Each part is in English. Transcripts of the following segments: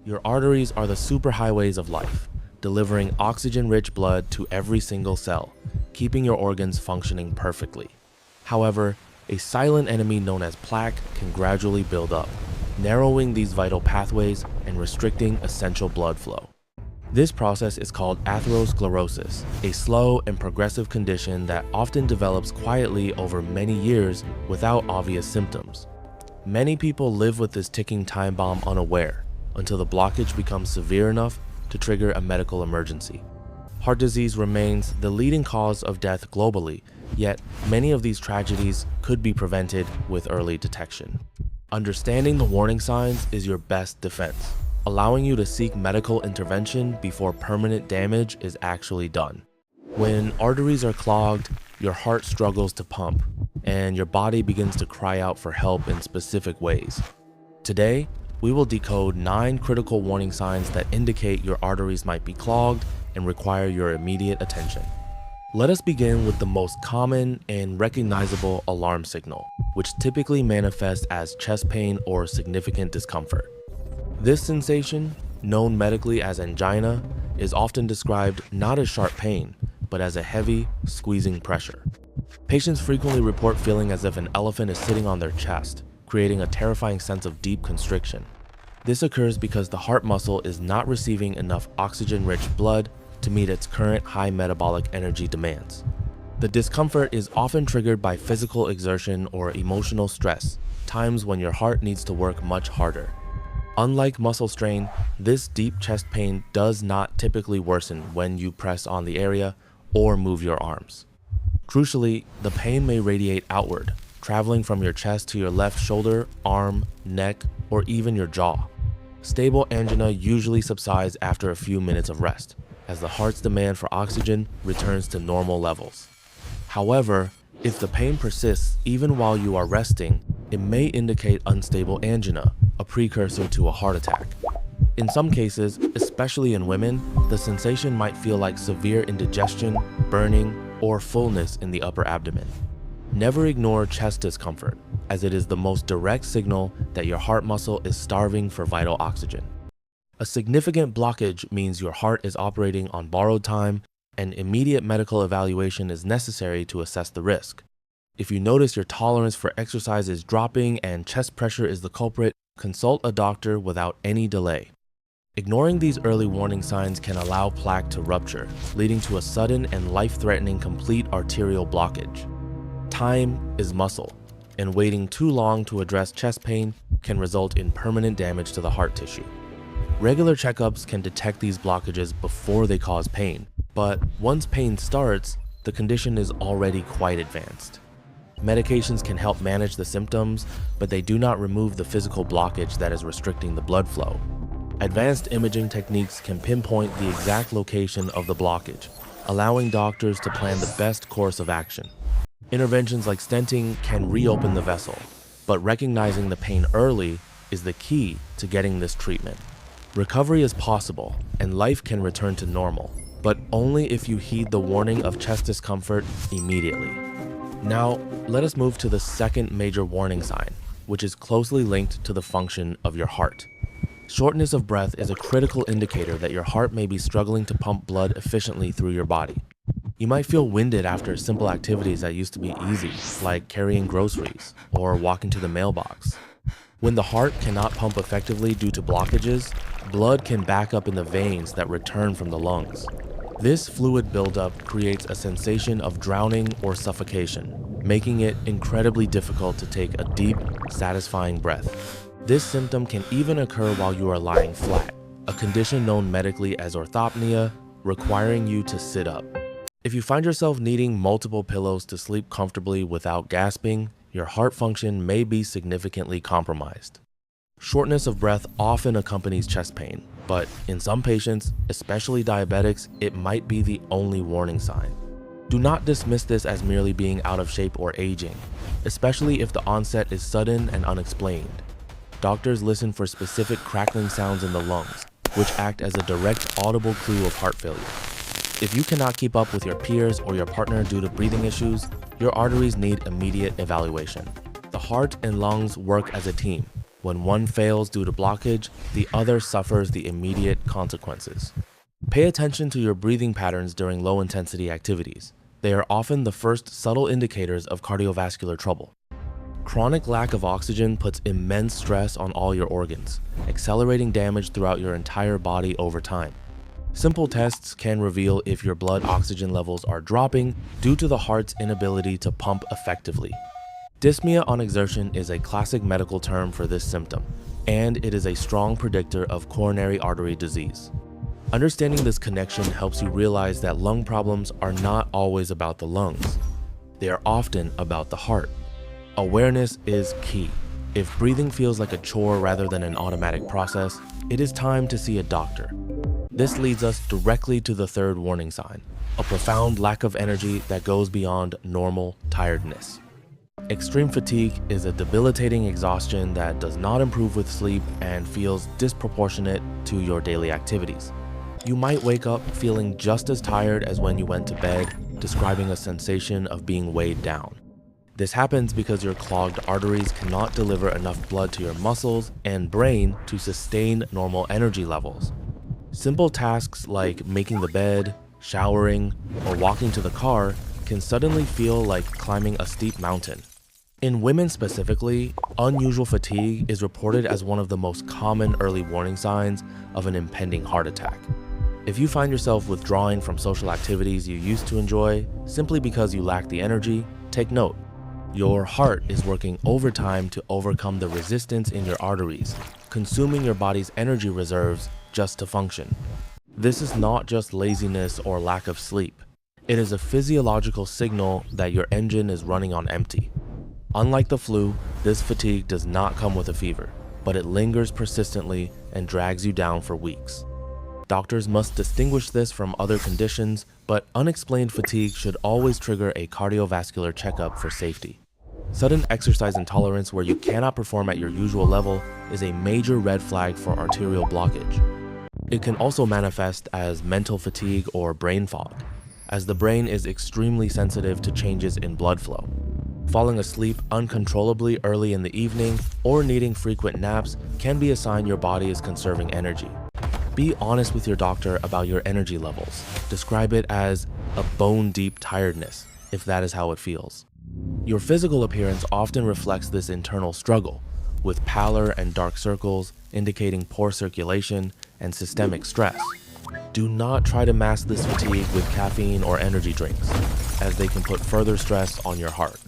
Your arteries are the superhighways of life, delivering oxygen-rich blood to every single cell, keeping your organs functioning perfectly. However, a silent enemy known as plaque can gradually build up, narrowing these vital pathways and restricting essential blood flow. This process is called atherosclerosis, a slow and progressive condition that often develops quietly over many years without obvious symptoms. Many people live with this ticking time bomb unaware until the blockage becomes severe enough to trigger a medical emergency. Heart disease remains the leading cause of death globally, yet many of these tragedies could be prevented with early detection. Understanding the warning signs is your best defense, allowing you to seek medical intervention before permanent damage is actually done. When arteries are clogged, your heart struggles to pump, and your body begins to cry out for help in specific ways. Today, we will decode 9 critical warning signs that indicate your arteries might be clogged and require your immediate attention. Let us begin with the most common and recognizable alarm signal, which typically manifests as chest pain or significant discomfort. This sensation, known medically as angina, is often described not as sharp pain, but as a heavy, squeezing pressure. Patients frequently report feeling as if an elephant is sitting on their chest, creating a terrifying sense of deep constriction. This occurs because the heart muscle is not receiving enough oxygen-rich blood to meet its current high metabolic energy demands. The discomfort is often triggered by physical exertion or emotional stress, times when your heart needs to work much harder. Unlike muscle strain, this deep chest pain does not typically worsen when you press on the area or move your arms. Crucially, the pain may radiate outward, traveling from your chest to your left shoulder, arm, neck, or even your jaw. Stable angina usually subsides after a few minutes of rest, as the heart's demand for oxygen returns to normal levels. However, if the pain persists even while you are resting, it may indicate unstable angina, a precursor to a heart attack. In some cases, especially in women, the sensation might feel like severe indigestion, burning, or fullness in the upper abdomen. Never ignore chest discomfort, as it is the most direct signal that your heart muscle is starving for vital oxygen. A significant blockage means your heart is operating on borrowed time, and immediate medical evaluation is necessary to assess the risk. If you notice your tolerance for exercise is dropping and chest pressure is the culprit, consult a doctor without any delay. Ignoring these early warning signs can allow plaque to rupture, leading to a sudden and life-threatening complete arterial blockage. Time is muscle, and waiting too long to address chest pain can result in permanent damage to the heart tissue. Regular checkups can detect these blockages before they cause pain, but once pain starts, the condition is already quite advanced. Medications can help manage the symptoms, but they do not remove the physical blockage that is restricting the blood flow. Advanced imaging techniques can pinpoint the exact location of the blockage, allowing doctors to plan the best course of action. Interventions like stenting can reopen the vessel, but recognizing the pain early is the key to getting this treatment. Recovery is possible, and life can return to normal, but only if you heed the warning of chest discomfort immediately. Now, let us move to the second major warning sign, which is closely linked to the function of your heart. Shortness of breath is a critical indicator that your heart may be struggling to pump blood efficiently through your body. You might feel winded after simple activities that used to be easy, like carrying groceries or walking to the mailbox. When the heart cannot pump effectively due to blockages, blood can back up in the veins that return from the lungs. This fluid buildup creates a sensation of drowning or suffocation, making it incredibly difficult to take a deep, satisfying breath. This symptom can even occur while you are lying flat, a condition known medically as orthopnea, requiring you to sit up. If you find yourself needing multiple pillows to sleep comfortably without gasping, your heart function may be significantly compromised. Shortness of breath often accompanies chest pain, but in some patients, especially diabetics, it might be the only warning sign. Do not dismiss this as merely being out of shape or aging, especially if the onset is sudden and unexplained. Doctors listen for specific crackling sounds in the lungs, which act as a direct audible clue of heart failure. If you cannot keep up with your peers or your partner due to breathing issues, your arteries need immediate evaluation. The heart and lungs work as a team, When one fails due to blockage, the other suffers the immediate consequences. Pay attention to your breathing patterns during low-intensity activities. They are often the first subtle indicators of cardiovascular trouble. Chronic lack of oxygen puts immense stress on all your organs, accelerating damage throughout your entire body over time. Simple tests can reveal if your blood oxygen levels are dropping due to the heart's inability to pump effectively. Dyspnea on exertion is a classic medical term for this symptom, and it is a strong predictor of coronary artery disease. Understanding this connection helps you realize that lung problems are not always about the lungs. They are often about the heart. Awareness is key. If breathing feels like a chore rather than an automatic process, it is time to see a doctor. This leads us directly to the third warning sign, a profound lack of energy that goes beyond normal tiredness. Extreme fatigue is a debilitating exhaustion that does not improve with sleep and feels disproportionate to your daily activities. You might wake up feeling just as tired as when you went to bed, describing a sensation of being weighed down. This happens because your clogged arteries cannot deliver enough blood to your muscles and brain to sustain normal energy levels. Simple tasks like making the bed, showering, or walking to the car can suddenly feel like climbing a steep mountain. In women specifically, unusual fatigue is reported as one of the most common early warning signs of an impending heart attack. If you find yourself withdrawing from social activities you used to enjoy simply because you lack the energy, take note. Your heart is working overtime to overcome the resistance in your arteries, consuming your body's energy reserves just to function. This is not just laziness or lack of sleep. It is a physiological signal that your engine is running on empty. Unlike the flu, this fatigue does not come with a fever, but it lingers persistently and drags you down for weeks. Doctors must distinguish this from other conditions, but unexplained fatigue should always trigger a cardiovascular checkup for safety. Sudden exercise intolerance where you cannot perform at your usual level is a major red flag for arterial blockage. It can also manifest as mental fatigue or brain fog, as the brain is extremely sensitive to changes in blood flow. Falling asleep uncontrollably early in the evening or needing frequent naps can be a sign your body is conserving energy. Be honest with your doctor about your energy levels. Describe it as a bone-deep tiredness, if that is how it feels. Your physical appearance often reflects this internal struggle, with pallor and dark circles indicating poor circulation and systemic stress. Do not try to mask this fatigue with caffeine or energy drinks, as they can put further stress on your heart.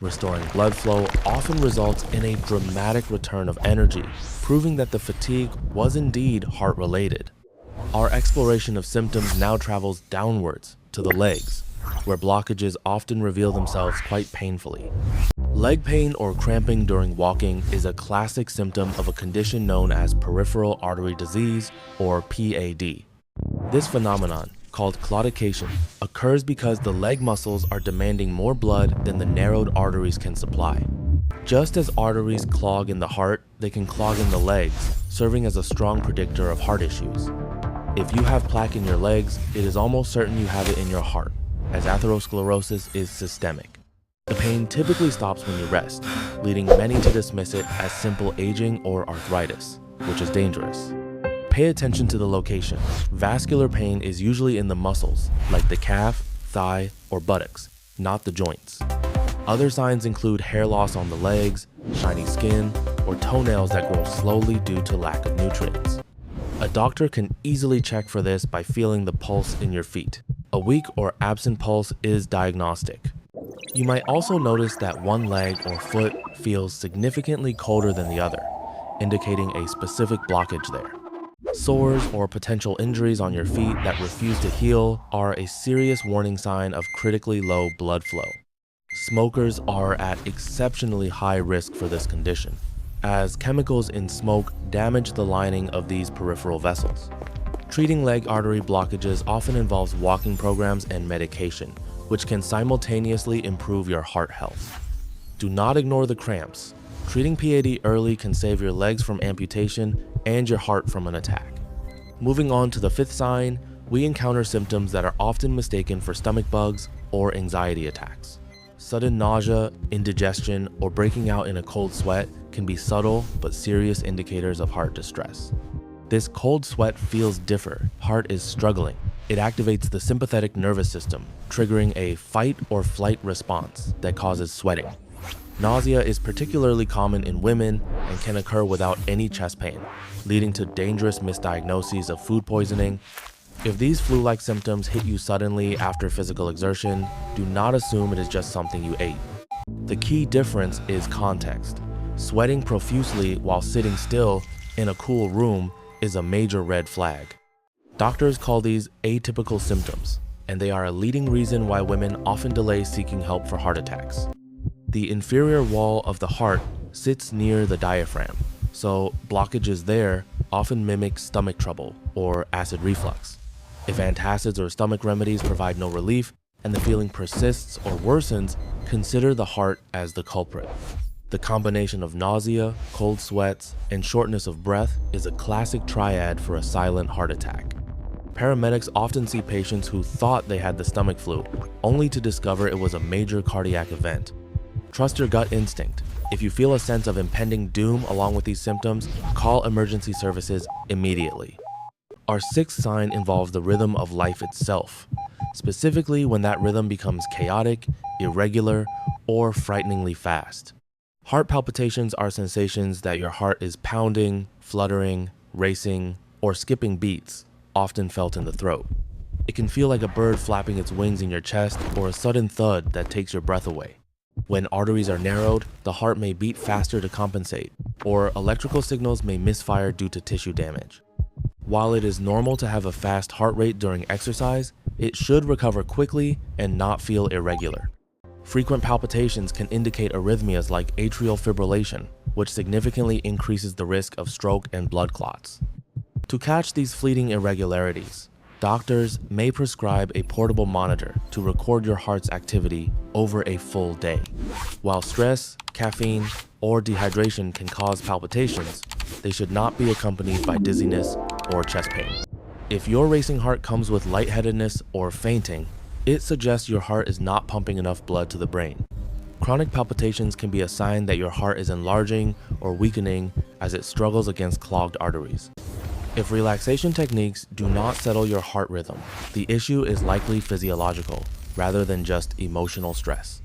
Restoring blood flow often results in a dramatic return of energy, proving that the fatigue was indeed heart-related. Our exploration of symptoms now travels downwards to the legs, where blockages often reveal themselves quite painfully. Leg pain or cramping during walking is a classic symptom of a condition known as peripheral artery disease, or PAD. This phenomenon, called claudication, occurs because the leg muscles are demanding more blood than the narrowed arteries can supply. Just as arteries clog in the heart, they can clog in the legs, serving as a strong predictor of heart issues. If you have plaque in your legs, it is almost certain you have it in your heart, as atherosclerosis is systemic. The pain typically stops when you rest, leading many to dismiss it as simple aging or arthritis, which is dangerous. Pay attention to the location. Vascular pain is usually in the muscles, like the calf, thigh, or buttocks, not the joints. Other signs include hair loss on the legs, shiny skin, or toenails that grow slowly due to lack of nutrients. A doctor can easily check for this by feeling the pulse in your feet. A weak or absent pulse is diagnostic. You might also notice that one leg or foot feels significantly colder than the other, indicating a specific blockage there. Sores or potential injuries on your feet that refuse to heal are a serious warning sign of critically low blood flow. Smokers are at exceptionally high risk for this condition, as chemicals in smoke damage the lining of these peripheral vessels. Treating leg artery blockages often involves walking programs and medication, which can simultaneously improve your heart health. Do not ignore the cramps. Treating PAD early can save your legs from amputation and your heart from an attack. Moving on to the fifth sign, we encounter symptoms that are often mistaken for stomach bugs or anxiety attacks. Sudden nausea, indigestion, or breaking out in a cold sweat can be subtle but serious indicators of heart distress. This cold sweat feels different. Heart is struggling. It activates the sympathetic nervous system, triggering a fight or flight response that causes sweating. Nausea is particularly common in women and can occur without any chest pain, leading to dangerous misdiagnoses of food poisoning. If these flu-like symptoms hit you suddenly after physical exertion, do not assume it is just something you ate. The key difference is context. Sweating profusely while sitting still in a cool room is a major red flag. Doctors call these atypical symptoms, and they are a leading reason why women often delay seeking help for heart attacks. The inferior wall of the heart sits near the diaphragm, so blockages there often mimic stomach trouble or acid reflux. If antacids or stomach remedies provide no relief and the feeling persists or worsens, consider the heart as the culprit. The combination of nausea, cold sweats, and shortness of breath is a classic triad for a silent heart attack. Paramedics often see patients who thought they had the stomach flu, only to discover it was a major cardiac event. Trust your gut instinct. If you feel a sense of impending doom along with these symptoms, call emergency services immediately. Our sixth sign involves the rhythm of life itself, specifically when that rhythm becomes chaotic, irregular, or frighteningly fast. Heart palpitations are sensations that your heart is pounding, fluttering, racing, or skipping beats, often felt in the throat. It can feel like a bird flapping its wings in your chest or a sudden thud that takes your breath away. When arteries are narrowed, the heart may beat faster to compensate, or electrical signals may misfire due to tissue damage. While it is normal to have a fast heart rate during exercise, it should recover quickly and not feel irregular. Frequent palpitations can indicate arrhythmias like atrial fibrillation, which significantly increases the risk of stroke and blood clots. To catch these fleeting irregularities, doctors may prescribe a portable monitor to record your heart's activity over a full day. While stress, caffeine, or dehydration can cause palpitations, they should not be accompanied by dizziness or chest pain. If your racing heart comes with lightheadedness or fainting, it suggests your heart is not pumping enough blood to the brain. Chronic palpitations can be a sign that your heart is enlarging or weakening as it struggles against clogged arteries. If relaxation techniques do not settle your heart rhythm, the issue is likely physiological rather than just emotional stress.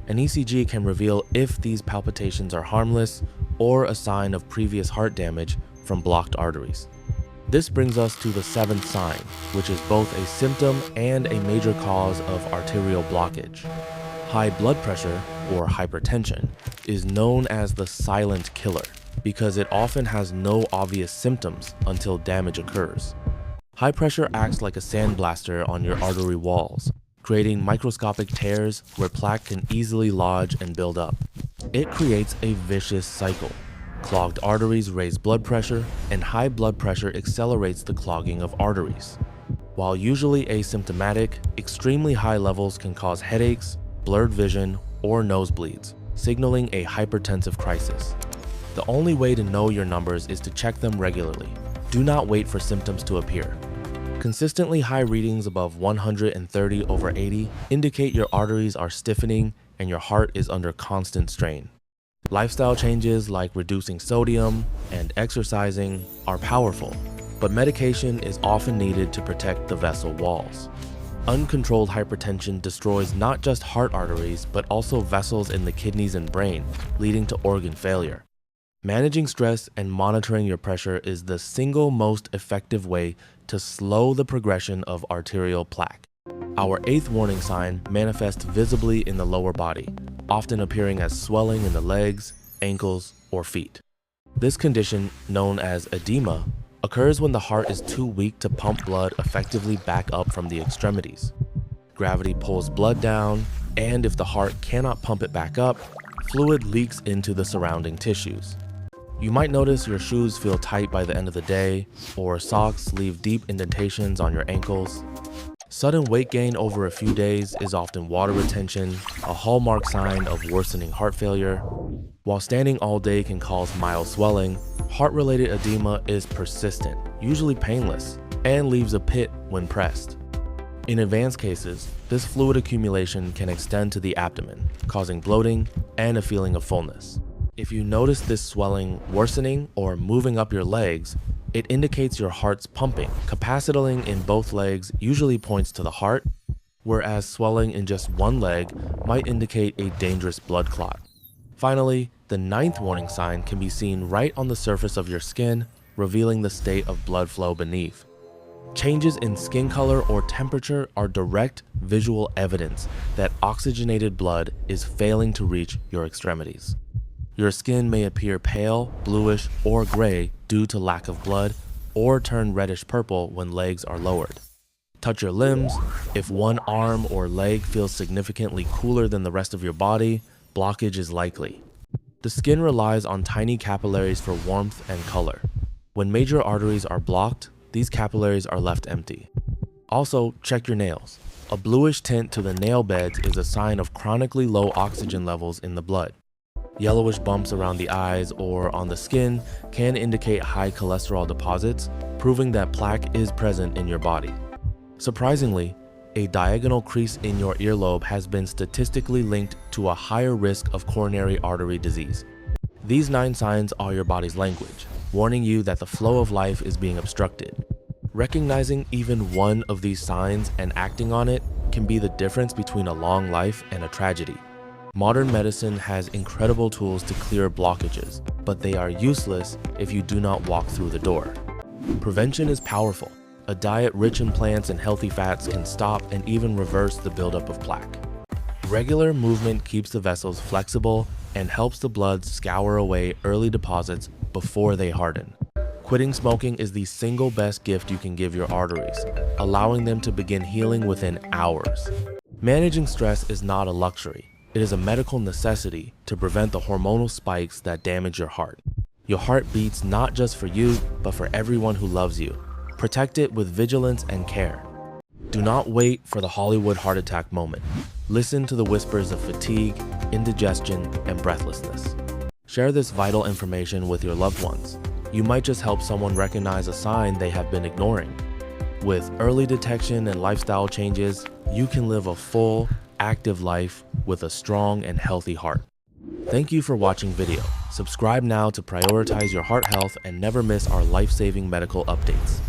An ECG can reveal if these palpitations are harmless or a sign of previous heart damage from blocked arteries. This brings us to the seventh sign, which is both a symptom and a major cause of arterial blockage. High blood pressure, or hypertension, is known as the silent killer because it often has no obvious symptoms until damage occurs. High pressure acts like a sandblaster on your artery walls, creating microscopic tears where plaque can easily lodge and build up. It creates a vicious cycle. Clogged arteries raise blood pressure, and high blood pressure accelerates the clogging of arteries. While usually asymptomatic, extremely high levels can cause headaches, blurred vision, or nosebleeds, signaling a hypertensive crisis. The only way to know your numbers is to check them regularly. Do not wait for symptoms to appear. Consistently high readings above 130/80 indicate your arteries are stiffening and your heart is under constant strain. Lifestyle changes like reducing sodium and exercising are powerful, but medication is often needed to protect the vessel walls. Uncontrolled hypertension destroys not just heart arteries, but also vessels in the kidneys and brain, leading to organ failure. Managing stress and monitoring your pressure is the single most effective way to slow the progression of arterial plaque. Our eighth warning sign manifests visibly in the lower body, often appearing as swelling in the legs, ankles, or feet. This condition, known as edema, occurs when the heart is too weak to pump blood effectively back up from the extremities. Gravity pulls blood down, and if the heart cannot pump it back up, fluid leaks into the surrounding tissues. You might notice your shoes feel tight by the end of the day, or socks leave deep indentations on your ankles. Sudden weight gain over a few days is often water retention, a hallmark sign of worsening heart failure. While standing all day can cause mild swelling, heart-related edema is persistent, usually painless, and leaves a pit when pressed. In advanced cases, this fluid accumulation can extend to the abdomen, causing bloating and a feeling of fullness. If you notice this swelling worsening or moving up your legs, it indicates your heart's pumping. Capacitating in both legs usually points to the heart, whereas swelling in just one leg might indicate a dangerous blood clot. Finally, the ninth warning sign can be seen right on the surface of your skin, revealing the state of blood flow beneath. Changes in skin color or temperature are direct visual evidence that oxygenated blood is failing to reach your extremities. Your skin may appear pale, bluish, or gray due to lack of blood, or turn reddish purple when legs are lowered. Touch your limbs. If one arm or leg feels significantly cooler than the rest of your body, blockage is likely. The skin relies on tiny capillaries for warmth and color. When major arteries are blocked, these capillaries are left empty. Also, check your nails. A bluish tint to the nail beds is a sign of chronically low oxygen levels in the blood. Yellowish bumps around the eyes or on the skin can indicate high cholesterol deposits, proving that plaque is present in your body. Surprisingly, a diagonal crease in your earlobe has been statistically linked to a higher risk of coronary artery disease. These 9 signs are your body's language, warning you that the flow of life is being obstructed. Recognizing even one of these signs and acting on it can be the difference between a long life and a tragedy. Modern medicine has incredible tools to clear blockages, but they are useless if you do not walk through the door. Prevention is powerful. A diet rich in plants and healthy fats can stop and even reverse the buildup of plaque. Regular movement keeps the vessels flexible and helps the blood scour away early deposits before they harden. Quitting smoking is the single best gift you can give your arteries, allowing them to begin healing within hours. Managing stress is not a luxury. It is a medical necessity to prevent the hormonal spikes that damage your heart. Your heart beats not just for you, but for everyone who loves you. Protect it with vigilance and care. Do not wait for the Hollywood heart attack moment. Listen to the whispers of fatigue, indigestion, and breathlessness. Share this vital information with your loved ones. You might just help someone recognize a sign they have been ignoring. With early detection and lifestyle changes, you can live a full, active life with a strong and healthy heart. Thank you for watching video. Subscribe now to prioritize your heart health and never miss our life-saving medical updates.